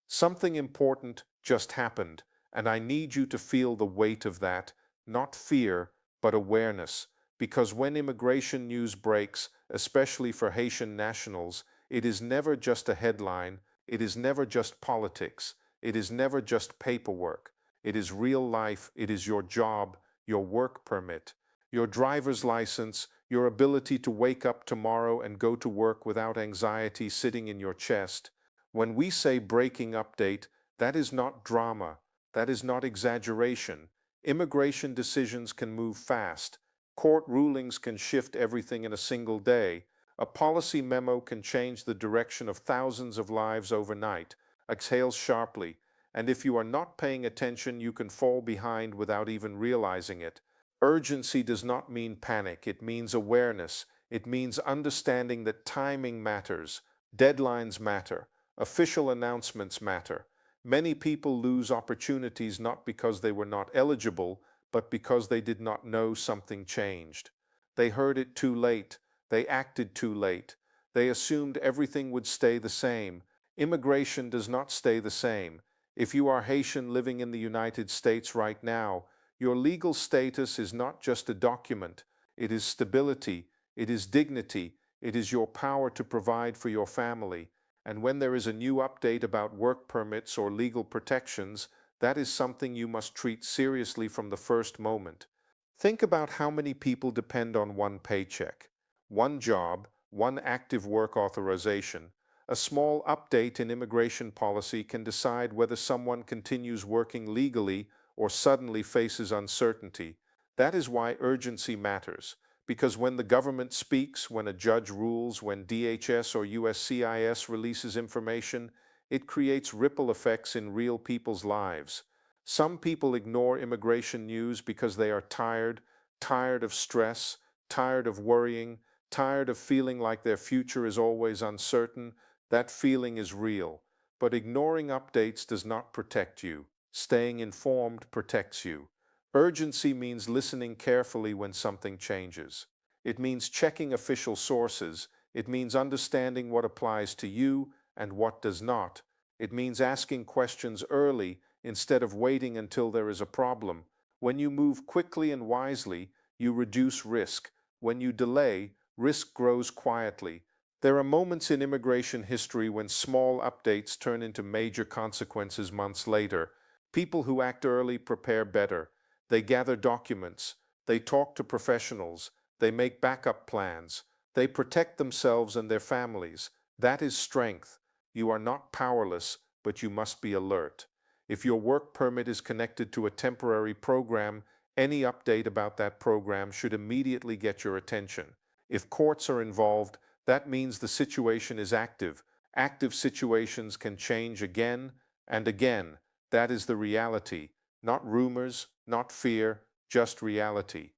Something important just happened, and I need you to feel the weight of that, not fear, but awareness. Because when immigration news breaks, especially for Haitian nationals, it is never just a headline, it is never just politics, it is never just paperwork. It is real life, it is your job, your work permit, your driver's license, your ability to wake up tomorrow and go to work without anxiety sitting in your chest. When we say breaking update, that is not drama, that is not exaggeration. Immigration decisions can move fast. Court rulings can shift everything in a single day. A policy memo can change the direction of thousands of lives overnight. Exhale sharply, and if you are not paying attention, you can fall behind without even realizing it. Urgency does not mean panic, it means awareness. It means understanding that timing matters, deadlines matter, official announcements matter. Many people lose opportunities not because they were not eligible, but because they did not know something changed. They heard it too late. They acted too late. They assumed everything would stay the same. Immigration does not stay the same. If you are Haitian living in the United States right now, your legal status is not just a document. It is stability. It is dignity. It is your power to provide for your family. And when there is a new update about work permits or legal protections, that is something you must treat seriously from the first moment. Think about how many people depend on one paycheck, one job, one active work authorization. A small update in immigration policy can decide whether someone continues working legally or suddenly faces uncertainty. That is why urgency matters. Because when the government speaks, when a judge rules, when DHS or USCIS releases information, it creates ripple effects in real people's lives. Some people ignore immigration news because they are tired, tired of stress, tired of worrying, tired of feeling like their future is always uncertain. That feeling is real. But ignoring updates does not protect you. Staying informed protects you. Urgency means listening carefully when something changes. It means checking official sources. It means understanding what applies to you and what does not. It means asking questions early instead of waiting until there is a problem. When you move quickly and wisely, you reduce risk. When you delay, risk grows quietly. There are moments in immigration history when small updates turn into major consequences months later. People who act early prepare better. They gather documents, they talk to professionals, they make backup plans, they protect themselves and their families. That is strength. You are not powerless, but you must be alert. If your work permit is connected to a temporary program, any update about that program should immediately get your attention. If courts are involved, that means the situation is active. Active situations can change again and again. That is the reality. Not rumors, not fear, just reality.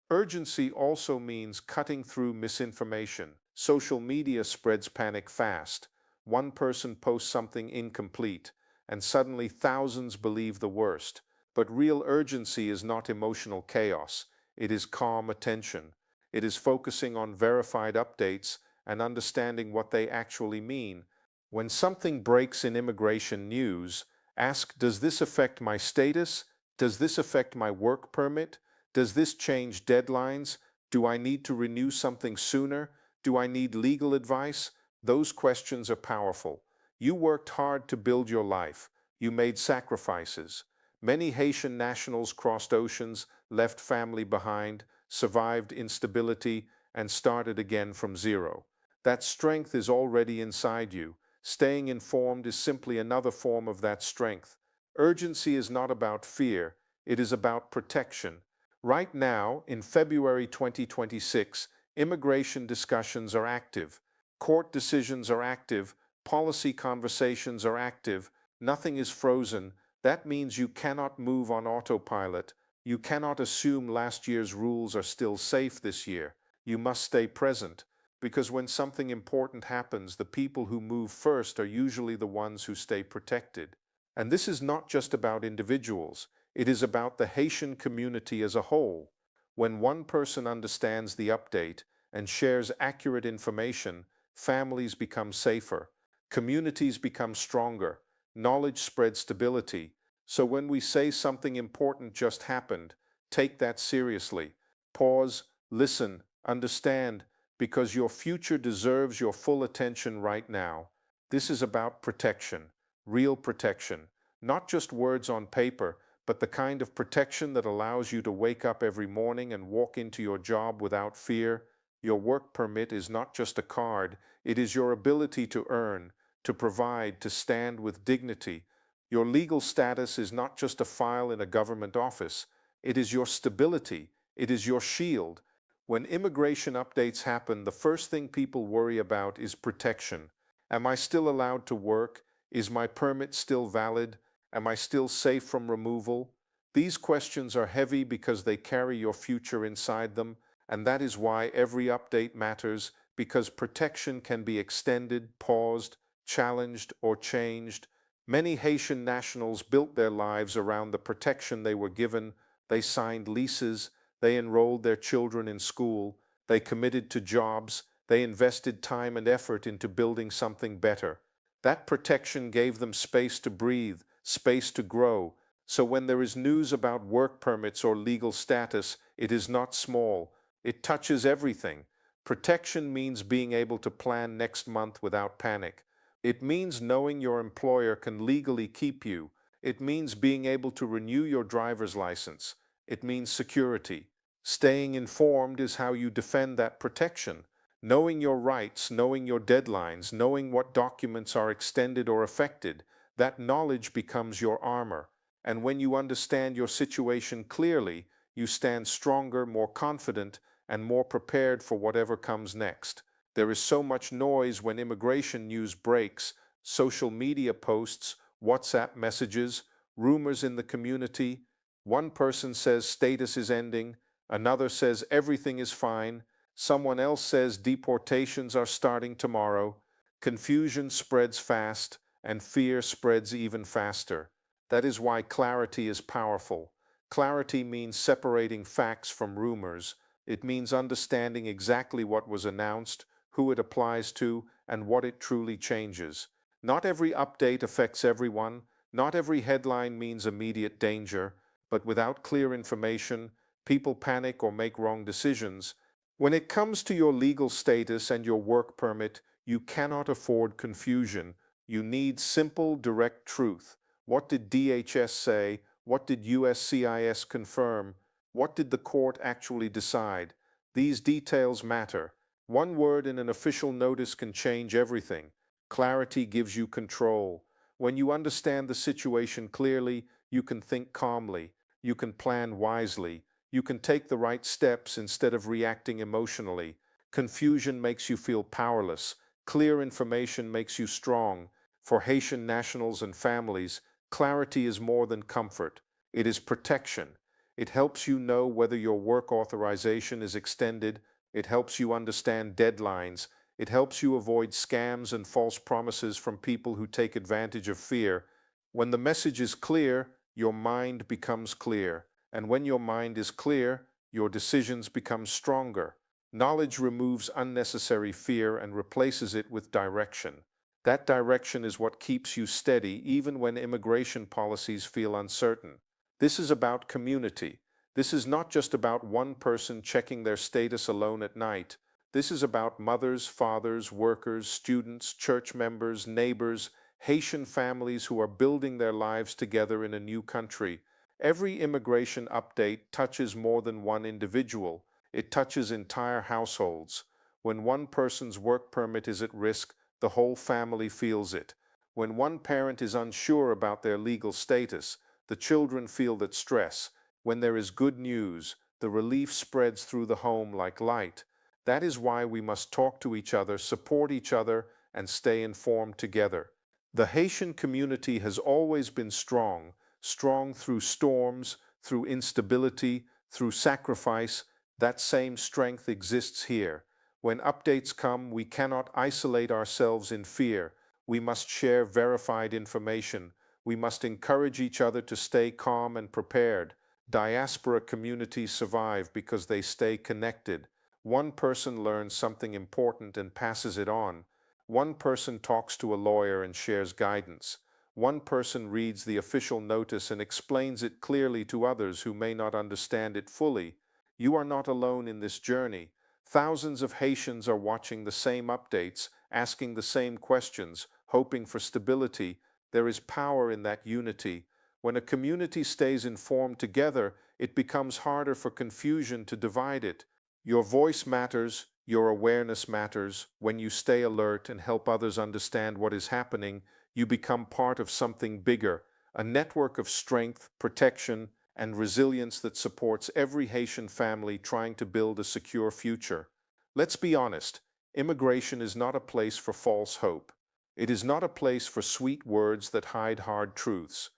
Urgency also means cutting through misinformation. Social media spreads panic fast. One person posts something incomplete, and suddenly thousands believe the worst. But real urgency is not emotional chaos. It is calm attention. It is focusing on verified updates and understanding what they actually mean. When something breaks in immigration news, ask, does this affect my status? Does this affect my work permit? Does this change deadlines? Do I need to renew something sooner? Do I need legal advice? Those questions are powerful. You worked hard to build your life. You made sacrifices. Many Haitian nationals crossed oceans, left family behind, survived instability, and started again from zero. That strength is already inside you. Staying informed is simply another form of that strength. Urgency is not about fear, it is about protection. Right now, in February 2026, immigration discussions are active, court decisions are active, policy conversations are active, nothing is frozen. That means you cannot move on autopilot. You cannot assume last year's rules are still safe this year. You must stay present. Because when something important happens, the people who move first are usually the ones who stay protected. And this is not just about individuals, it is about the Haitian community as a whole. When one person understands the update and shares accurate information, families become safer, communities become stronger, Knowledge spreads stability. So when we say something important just happened, take that seriously. Pause, listen, understand, because your future deserves your full attention right now. This is about protection, real protection, not just words on paper, but the kind of protection that allows you to wake up every morning and walk into your job without fear. Your work permit is not just a card, it is your ability to earn, to provide, to stand with dignity. Your legal status is not just a file in a government office, it is your stability, it is your shield. When immigration updates happen, the first thing people worry about is protection. Am I still allowed to work? Is my permit still valid? Am I still safe from removal? These questions are heavy because they carry your future inside them, and that is why every update matters, because protection can be extended, paused, challenged, or changed. Many Haitian nationals built their lives around the protection they were given. They signed leases, they enrolled their children in school, they committed to jobs, they invested time and effort into building something better. That protection gave them space to breathe, space to grow. So when there is news about work permits or legal status, it is not small. It touches everything. Protection means being able to plan next month without panic. It means knowing your employer can legally keep you. It means being able to renew your driver's license. It means security. Staying informed is how you defend that protection. Knowing your rights, knowing your deadlines, knowing what documents are extended or affected, that knowledge becomes your armor. And when you understand your situation clearly, you stand stronger, more confident, and more prepared for whatever comes next. There is so much noise when immigration news breaks: social media posts, WhatsApp messages, rumors in the community. One person says status is ending, another says everything is fine, someone else says deportations are starting tomorrow. Confusion spreads fast, and fear spreads even faster. That is why clarity is powerful. Clarity means separating facts from rumors. It means understanding exactly what was announced, who it applies to, and what it truly changes. Not every update affects everyone. Not every headline means immediate danger. But without clear information, people panic or make wrong decisions. When it comes to your legal status and your work permit, you cannot afford confusion. You need simple, direct truth. What did DHS say? What did USCIS confirm? What did the court actually decide? These details matter. One word in an official notice can change everything. Clarity gives you control. When you understand the situation clearly, you can think calmly. You can plan wisely. You can take the right steps instead of reacting emotionally. Confusion makes you feel powerless. Clear information makes you strong. For Haitian nationals and families, clarity is more than comfort. It is protection. It helps you know whether your work authorization is extended. It helps you understand deadlines. It helps you avoid scams and false promises from people who take advantage of fear. When the message is clear, your mind becomes clear. And when your mind is clear, your decisions become stronger. Knowledge removes unnecessary fear and replaces it with direction. That direction is what keeps you steady even when immigration policies feel uncertain. This is about community. This is not just about one person checking their status alone at night. This is about mothers, fathers, workers, students, church members, neighbors, Haitian families who are building their lives together in a new country. Every immigration update touches more than one individual. It touches entire households. When one person's work permit is at risk, the whole family feels it. When one parent is unsure about their legal status, the children feel that stress. When there is good news, the relief spreads through the home like light. That is why we must talk to each other, support each other, and stay informed together. The Haitian community has always been strong, strong through storms, through instability, through sacrifice. That same strength exists here. When updates come, we cannot isolate ourselves in fear. We must share verified information. We must encourage each other to stay calm and prepared. Diaspora communities survive because they stay connected. One person learns something important and passes it on. One person talks to a lawyer and shares guidance. One person reads the official notice and explains it clearly to others who may not understand it fully. You are not alone in this journey. Thousands of Haitians are watching the same updates, asking the same questions, hoping for stability. There is power in that unity. When a community stays informed together, it becomes harder for confusion to divide it. Your voice matters, your awareness matters. When you stay alert and help others understand what is happening, you become part of something bigger, a network of strength, protection, and resilience that supports every Haitian family trying to build a secure future. Let's be honest, immigration is not a place for false hope. It is not a place for sweet words that hide hard truths.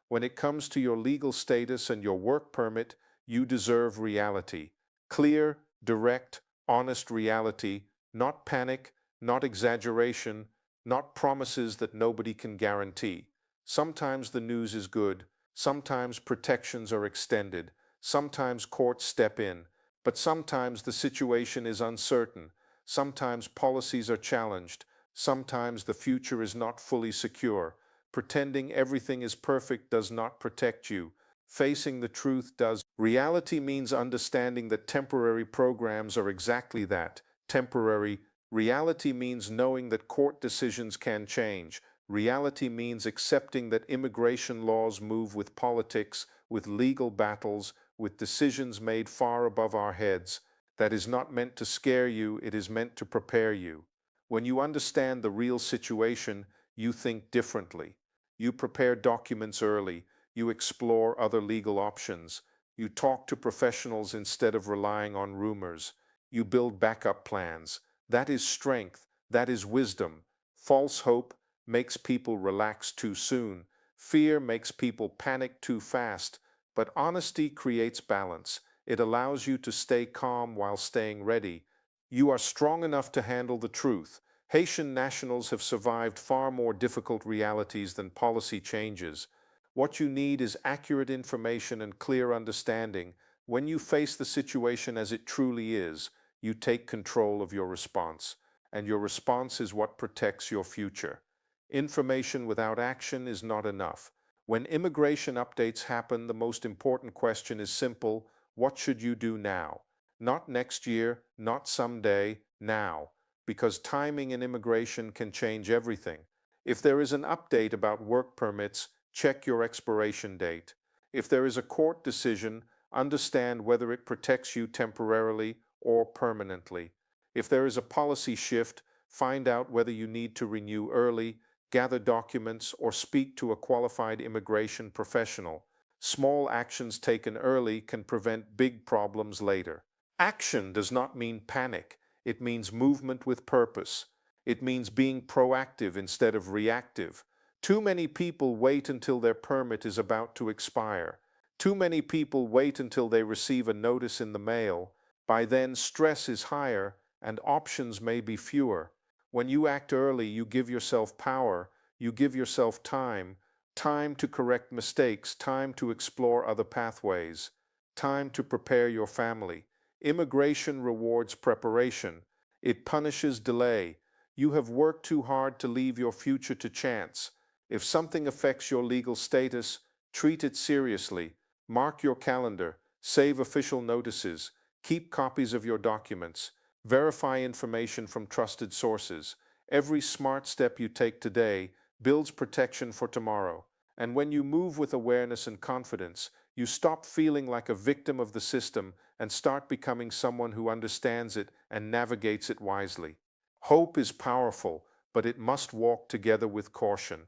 When it comes to your legal status and your work permit, you deserve reality. Clear, direct, honest reality, not panic, not exaggeration, not promises that nobody can guarantee. Sometimes the news is good, sometimes protections are extended, sometimes courts step in, but sometimes the situation is uncertain, sometimes policies are challenged, sometimes the future is not fully secure. Pretending everything is perfect does not protect you. Facing the truth does. Reality means understanding that temporary programs are exactly that, temporary. Reality means knowing that court decisions can change. Reality means accepting that immigration laws move with politics, with legal battles, with decisions made far above our heads. That is not meant to scare you, it is meant to prepare you. When you understand the real situation, you think differently. You prepare documents early. You explore other legal options. You talk to professionals instead of relying on rumors. You build backup plans. That is strength. That is wisdom. False hope makes people relax too soon. Fear makes people panic too fast. But honesty creates balance. It allows you to stay calm while staying ready. You are strong enough to handle the truth. Haitian nationals have survived far more difficult realities than policy changes. What you need is accurate information and clear understanding. When you face the situation as it truly is, you take control of your response, and your response is what protects your future. Information without action is not enough. When immigration updates happen, the most important question is simple: what should you do now? Not next year, not someday, now. Because timing in immigration can change everything. If there is an update about work permits, check your expiration date. If there is a court decision, understand whether it protects you temporarily or permanently. If there is a policy shift, find out whether you need to renew early, gather documents, or speak to a qualified immigration professional. Small actions taken early can prevent big problems later. Action does not mean panic. It means movement with purpose. It means being proactive instead of reactive. Too many people wait until their permit is about to expire. Too many people wait until they receive a notice in the mail. By then, stress is higher and options may be fewer. When you act early, you give yourself power, you give yourself time, time to correct mistakes, time to explore other pathways, time to prepare your family. Immigration rewards preparation. It punishes delay. You have worked too hard to leave your future to chance. If something affects your legal status, treat it seriously. Mark your calendar, save official notices, keep copies of your documents, verify information from trusted sources. Every smart step you take today builds protection for tomorrow. And when you move with awareness and confidence, you stop feeling like a victim of the system and start becoming someone who understands it and navigates it wisely. Hope is powerful, but it must walk together with caution.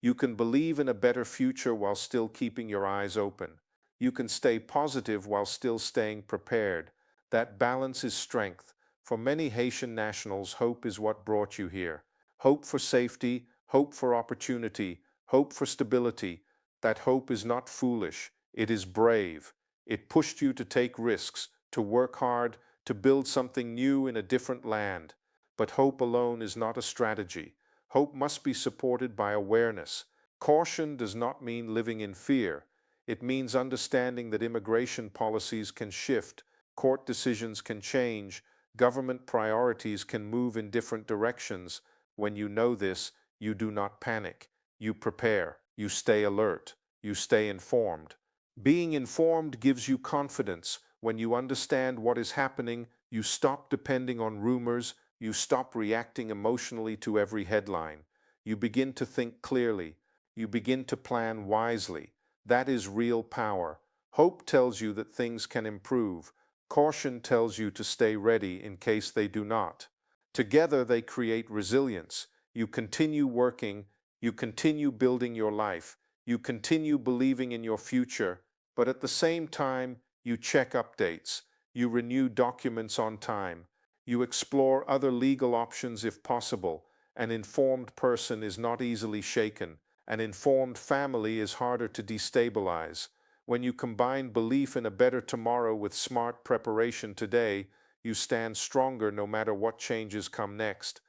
You can believe in a better future while still keeping your eyes open. You can stay positive while still staying prepared. That balance is strength. For many Haitian nationals, hope is what brought you here. Hope for safety, hope for opportunity, hope for stability. That hope is not foolish, it is brave. It pushed you to take risks, to work hard, to build something new in a different land. But hope alone is not a strategy. Hope must be supported by awareness. Caution does not mean living in fear. It means understanding that immigration policies can shift, court decisions can change, government priorities can move in different directions. When you know this, you do not panic. You prepare, you stay alert, you stay informed. Being informed gives you confidence. When you understand what is happening, you stop depending on rumors, you stop reacting emotionally to every headline. You begin to think clearly, you begin to plan wisely. That is real power. Hope tells you that things can improve. Caution tells you to stay ready in case they do not. Together they create resilience. You continue working, you continue building your life, you continue believing in your future, but at the same time, you check updates, you renew documents on time, you explore other legal options if possible. An informed person is not easily shaken. An informed family is harder to destabilize. When you combine belief in a better tomorrow with smart preparation today, you stand stronger no matter what changes come next.